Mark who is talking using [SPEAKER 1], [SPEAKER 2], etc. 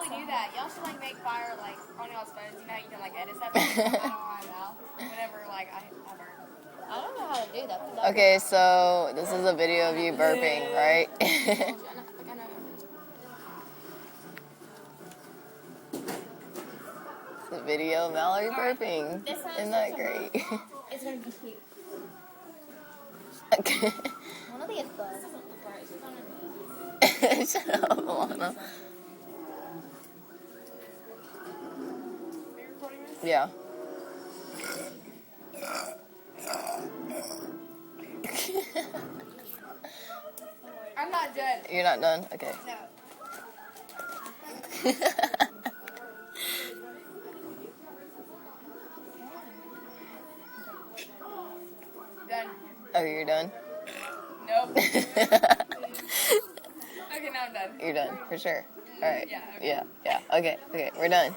[SPEAKER 1] do that. Y'all should like make fire like on y'all's phones. You know how you can like edit stuff and come out on my mouth whenever like I burn.
[SPEAKER 2] I don't know how to do that.
[SPEAKER 3] Okay, so this is a video of you burping, right? It's a video of Mallory burping. Isn't that great?
[SPEAKER 2] It's gonna be cute.
[SPEAKER 3] Okay.
[SPEAKER 2] One of the fun.
[SPEAKER 3] Shut up, Alana. Yeah.
[SPEAKER 1] I'm not done.
[SPEAKER 3] You're not done? Okay.
[SPEAKER 1] No. Done.
[SPEAKER 3] Oh, you're done?
[SPEAKER 1] Nope. Okay, now I'm done.
[SPEAKER 3] You're done, for sure. Alright.
[SPEAKER 1] Yeah.
[SPEAKER 3] Yeah. Okay, we're done.